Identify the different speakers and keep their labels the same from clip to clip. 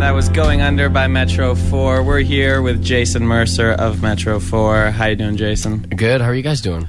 Speaker 1: That was Going Under by Metro 4. We're here with Jason Mercer of Metro 4. How you doing, Jason?
Speaker 2: Good. How are you guys doing?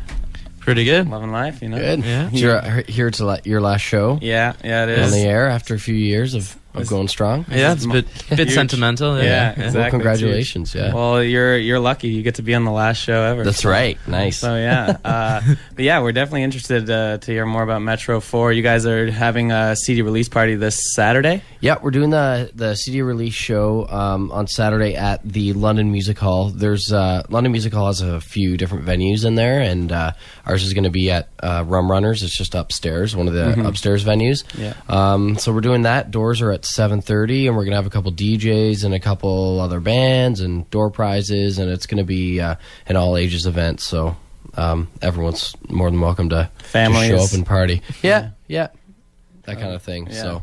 Speaker 3: Pretty good.
Speaker 1: Loving life, you know?
Speaker 2: Good.
Speaker 3: Yeah.
Speaker 2: You're here to your last show
Speaker 1: Yeah, it is.
Speaker 2: on the air after a few years of going strong.
Speaker 3: Yeah, it's a bit sentimental.
Speaker 1: Yeah, exactly.
Speaker 2: Well, congratulations. Yeah.
Speaker 1: Well, you're lucky. You get to be on the last show ever.
Speaker 2: That's right. Nice.
Speaker 1: So, yeah. But, yeah, we're definitely interested to hear more about Metro 4. You guys are having a CD release party this Saturday?
Speaker 2: Yeah, we're doing the CD release show on Saturday at the London Music Hall. There's London Music Hall has a few different venues in there, and ours is going to be at Rum Runners. It's just upstairs, one of the upstairs venues.
Speaker 1: Yeah.
Speaker 2: So we're doing that. Doors are at 7:30, and we're going to have a couple DJs and a couple other bands and door prizes, and it's going to be an all-ages event, so everyone's more than welcome to show up and party. Yeah, that kind of thing.
Speaker 1: Yeah.
Speaker 2: So.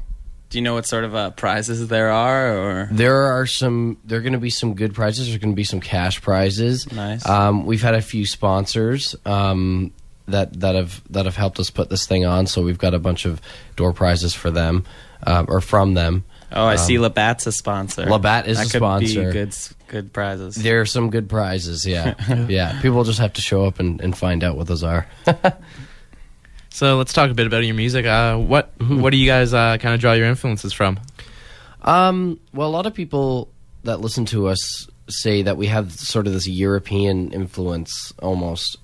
Speaker 1: Do you know what sort of prizes there are? Or
Speaker 2: There are going to be some good prizes. There's going to be some cash prizes.
Speaker 1: Nice.
Speaker 2: We've had a few sponsors that have helped us put this thing on. So we've got a bunch of door prizes for them or from them.
Speaker 1: Oh, I see Labatt's a sponsor.
Speaker 2: Labatt is a sponsor.
Speaker 1: That could be good prizes.
Speaker 2: There are some good prizes, yeah. Yeah. People just have to show up and find out what those are.
Speaker 3: So let's talk a bit about your music. What do you guys kind of draw your influences from?
Speaker 2: Well, a lot of people that listen to us say that we have sort of this European influence almost,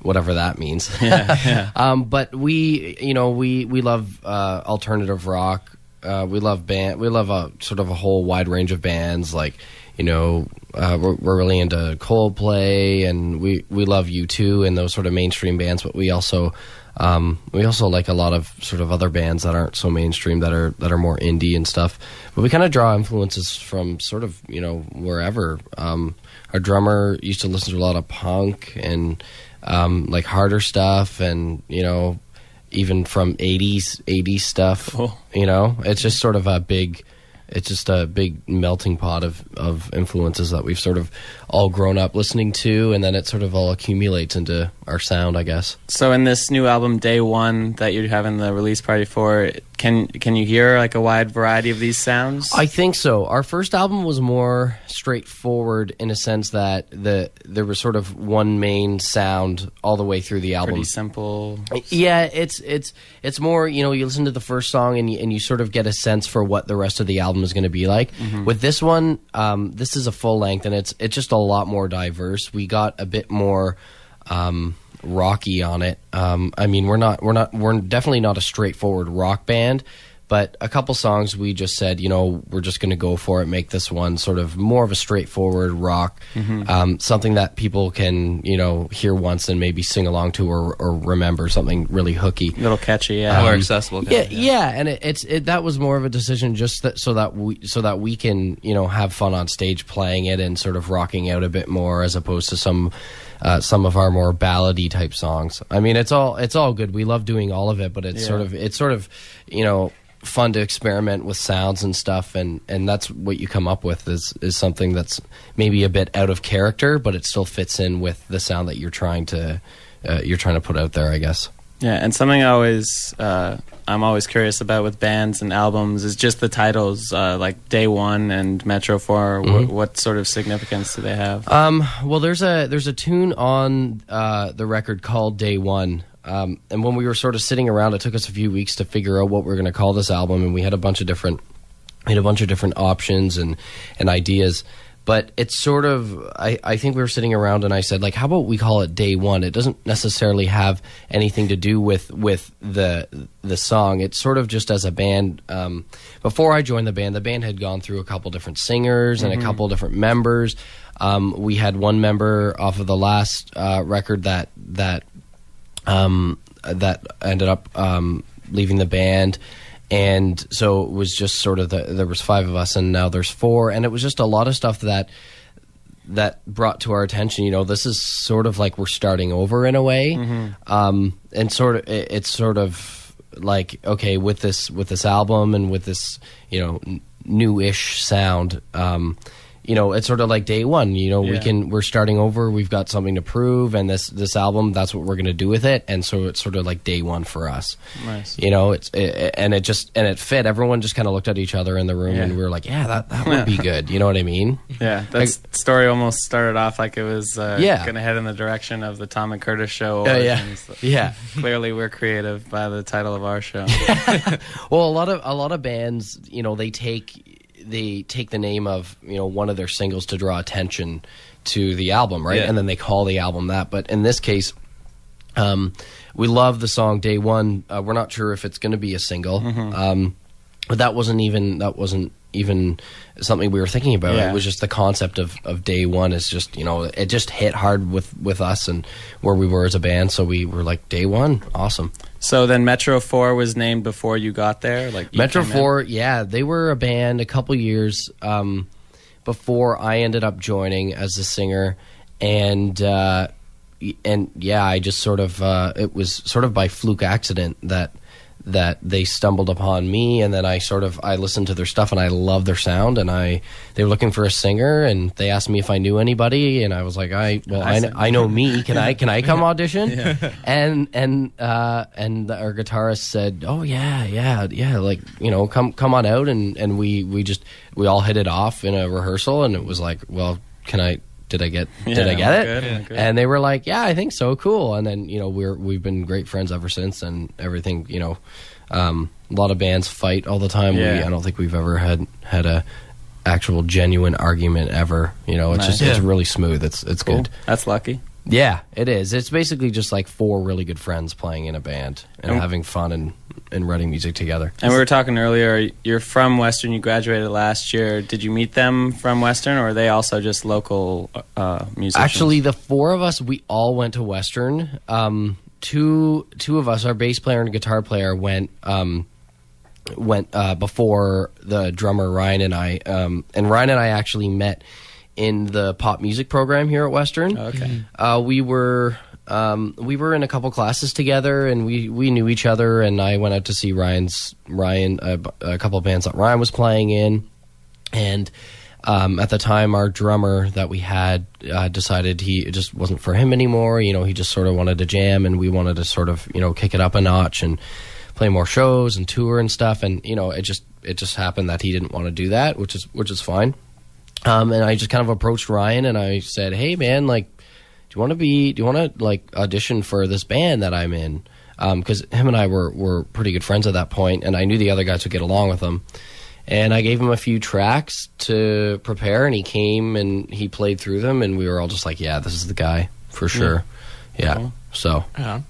Speaker 2: whatever that means.
Speaker 1: Yeah.
Speaker 2: But we love alternative rock. We love a sort of a whole wide range of bands. Like, we're really into Coldplay, and we love U2 and those sort of mainstream bands. But we also like a lot of sort of other bands that aren't so mainstream, that are more indie and stuff. But we kind of draw influences from sort of wherever. Our drummer used to listen to a lot of punk and like harder stuff, and even from 80s stuff.
Speaker 1: Cool.
Speaker 2: It's just sort of a big melting pot of influences that we've sort of all grown up listening to, and then it sort of all accumulates into our sound, I guess.
Speaker 1: So in this new album, Day One, that you're having the release party for, can you hear like a wide variety of these sounds?
Speaker 2: I think so. Our first album was more straightforward in a sense that there was sort of one main sound all the way through the album.
Speaker 1: Pretty simple.
Speaker 2: Yeah, it's more, you listen to the first song and you sort of get a sense for what the rest of the album is going to be like. With this one, this is a full length, and it's just a lot more diverse. We got a bit more rocky on it. I mean, we're definitely not a straightforward rock band, but a couple songs we just said, we're just going to go for it, make this one sort of more of a straightforward rock, something that people can, hear once and maybe sing along to or remember, something really hooky.
Speaker 1: A little catchy, yeah.
Speaker 3: More accessible.
Speaker 2: Yeah, and that was more of a decision just so that we can, have fun on stage playing it and sort of rocking out a bit more, as opposed to some of our more ballady type songs. I mean, it's all good. We love doing all of it, but it's sort of fun to experiment with sounds and stuff, and that's what you come up with is something that's maybe a bit out of character, but it still fits in with the sound that you're trying to put out there, I guess.
Speaker 1: Yeah, and something I'm always curious about with bands and albums is just the titles, like Day One and Metro 4. What sort of significance do they have?
Speaker 2: Well, there's a tune on the record called Day One. And when we were sort of sitting around, it took us a few weeks to figure out what we were going to call this album, and we had a bunch of different options and ideas. But it's sort of, I think we were sitting around and I said, like, how about we call it Day One? It doesn't necessarily have anything to do with the song. It's sort of just as a band. Before I joined the band had gone through a couple different singers and a couple different members. We had one member off of the last record that ended up leaving the band. And so it was just sort of there was 5 of us, and now there's 4, and it was just a lot of stuff that brought to our attention. This is sort of like we're starting over in a way, and it's sort of like, okay, with this album and with this newish sound, it's sort of like day one.
Speaker 1: Yeah.
Speaker 2: We're starting over. We've got something to prove, and this album, that's what we're going to do with it. And so it's sort of like day one for us.
Speaker 1: Nice.
Speaker 2: It fit. Everyone just kind of looked at each other in the room, and we were like, yeah, that would be good. You know what I mean?
Speaker 1: Yeah, that story almost started off like it was going to head in the direction of the Tom and Curtis show.
Speaker 2: Yeah.
Speaker 1: Clearly, we're creative by the title of our show.
Speaker 2: Well, a lot of bands, they take the name of one of their singles to draw attention to the album, right?
Speaker 3: Yeah.
Speaker 2: And then they call the album that. But in this case, we love the song Day One. We're not sure if it's going to be a single, but that wasn't even something we were thinking about.
Speaker 1: Yeah.
Speaker 2: It was just the concept of Day One is just it just hit hard with us and where we were as a band. So we were like, Day One, awesome.
Speaker 1: So then Metro 4 was named before you got there?
Speaker 2: Metro 4, they were a band a couple years before I ended up joining as a singer. And I just sort of, it was sort of by fluke accident that they stumbled upon me, and then I listened to their stuff and I loved their sound, and they were looking for a singer, and they asked me if I knew anybody, and I was like, I know me. Can I come audition?
Speaker 1: Yeah.
Speaker 2: And our guitarist said, oh yeah, like come on out, and we all hit it off in a rehearsal, and it was like, well, did I get it?
Speaker 1: Good.
Speaker 2: And they were like, yeah, I think so, cool. And then we've been great friends ever since, and everything. A lot of bands fight all the time.
Speaker 1: Yeah.
Speaker 2: I don't think we've ever had a actual genuine argument ever. It's it's really smooth. It's
Speaker 1: cool.
Speaker 2: good.
Speaker 1: That's lucky.
Speaker 2: Yeah, it is. It's basically just like four really good friends playing in a band and having fun and writing music together.
Speaker 1: And we were talking earlier, you're from Western, you graduated last year. Did you meet them from Western, or are they also just local musicians?
Speaker 2: Actually, the four of us, we all went to Western. Two of us, our bass player and guitar player, went before the drummer Ryan and I. And Ryan and I actually met in the pop music program here at Western.
Speaker 1: Okay.
Speaker 2: We were in a couple classes together, and we knew each other, and I went out to see a couple of bands that Ryan was playing in, and at the time our drummer that we had decided it just wasn't for him anymore. He just sort of wanted to jam, and we wanted to sort of kick it up a notch and play more shows and tour and stuff, and it just happened that he didn't want to do that, which is fine. And I just kind of approached Ryan and I said, hey man, like, do you want to like audition for this band that I'm in? Because him and I were pretty good friends at that point, and I knew the other guys would get along with him. And I gave him a few tracks to prepare, and he came and he played through them, and we were all just like, yeah, this is the guy for sure. Yeah.
Speaker 1: Cool.
Speaker 2: So.
Speaker 3: Yeah.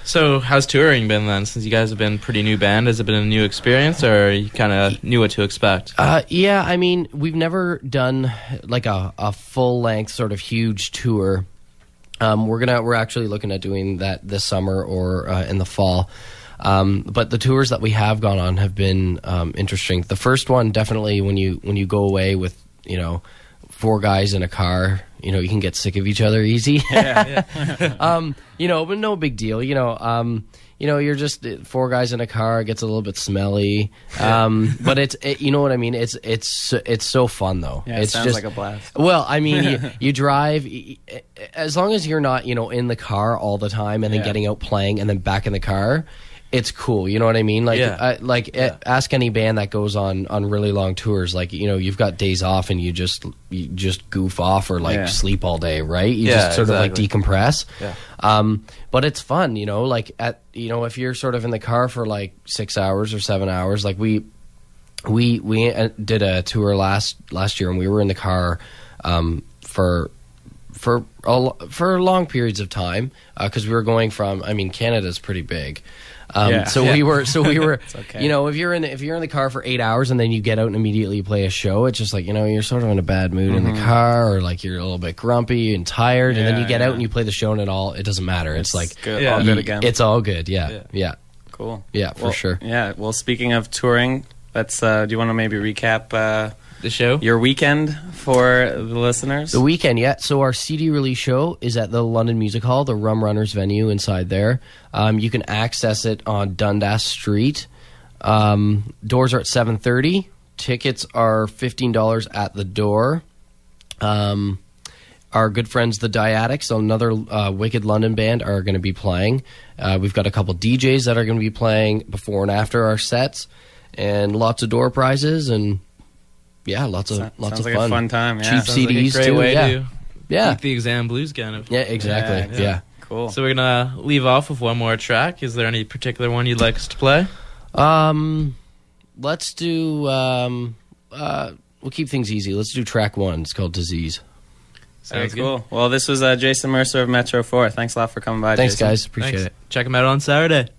Speaker 3: So how's touring been then? Since you guys have been a pretty new band, has it been a new experience, or you kind of knew what to expect?
Speaker 2: Yeah, I mean, we've never done like a full length sort of huge tour. We're actually looking at doing that this summer or in the fall. But the tours that we have gone on have been interesting. The first one, definitely, when you go away with four guys in a car, you can get sick of each other easy.
Speaker 1: Yeah.
Speaker 2: But no big deal. You're just four guys in a car. It gets a little bit smelly. But you know what I mean? It's so fun though.
Speaker 1: Yeah, it sounds like a blast.
Speaker 2: Well, I mean, you drive, as long as you're not, in the car all the time and then getting out playing and then back in the car. It's cool, you know what I mean? Like, ask any band that goes on really long tours. Like, you've got days off and you just goof off or sleep all day, right? You just sort of like decompress.
Speaker 3: Yeah.
Speaker 2: But it's fun, Like if you're sort of in the car for like 6 hours or 7 hours, like we did a tour last year and we were in the car for long periods of time because we were going from. I mean, Canada's pretty big. We were,
Speaker 1: okay.
Speaker 2: if you're in the car for 8 hours and then you get out and immediately play a show, it's just like, you're sort of in a bad mood in the car, or like you're a little bit grumpy and tired, and then you get out and you play the show and it doesn't matter. It's like,
Speaker 1: good. All good again.
Speaker 2: It's all good. Yeah.
Speaker 1: Cool.
Speaker 2: Yeah, for sure.
Speaker 1: Yeah. Well, speaking of touring, let's, do you want to maybe recap,
Speaker 3: the show?
Speaker 1: Your weekend for the listeners?
Speaker 2: The weekend, yeah. So our CD release show is at the London Music Hall, the Rum Runners venue inside there. You can access it on Dundas Street. Doors are at 7:30. Tickets are $15 at the door. Our good friends, the Diadics, another wicked London band, are going to be playing. We've got a couple DJs that are going to be playing before and after our sets, and lots of door prizes, and lots of
Speaker 1: Sounds
Speaker 2: fun.
Speaker 1: like a fun time. Yeah.
Speaker 2: Cheap
Speaker 3: Sounds
Speaker 2: CDs
Speaker 3: like a great
Speaker 2: too.
Speaker 3: way to
Speaker 2: Yeah,
Speaker 3: keep the exam blues kind of.
Speaker 2: yeah, exactly. Yeah.
Speaker 1: Cool.
Speaker 3: So we're gonna leave off with one more track. Is there any particular one you'd like us to play?
Speaker 2: Let's do. We'll keep things easy. Let's do track 1. It's called Disease.
Speaker 1: Sounds cool. Well, this was Jason Mercer of Metro 4. Thanks a lot for coming by,
Speaker 2: Thanks,
Speaker 1: Jason.
Speaker 2: guys. Appreciate
Speaker 3: Thanks.
Speaker 2: it.
Speaker 3: Check them out on Saturday.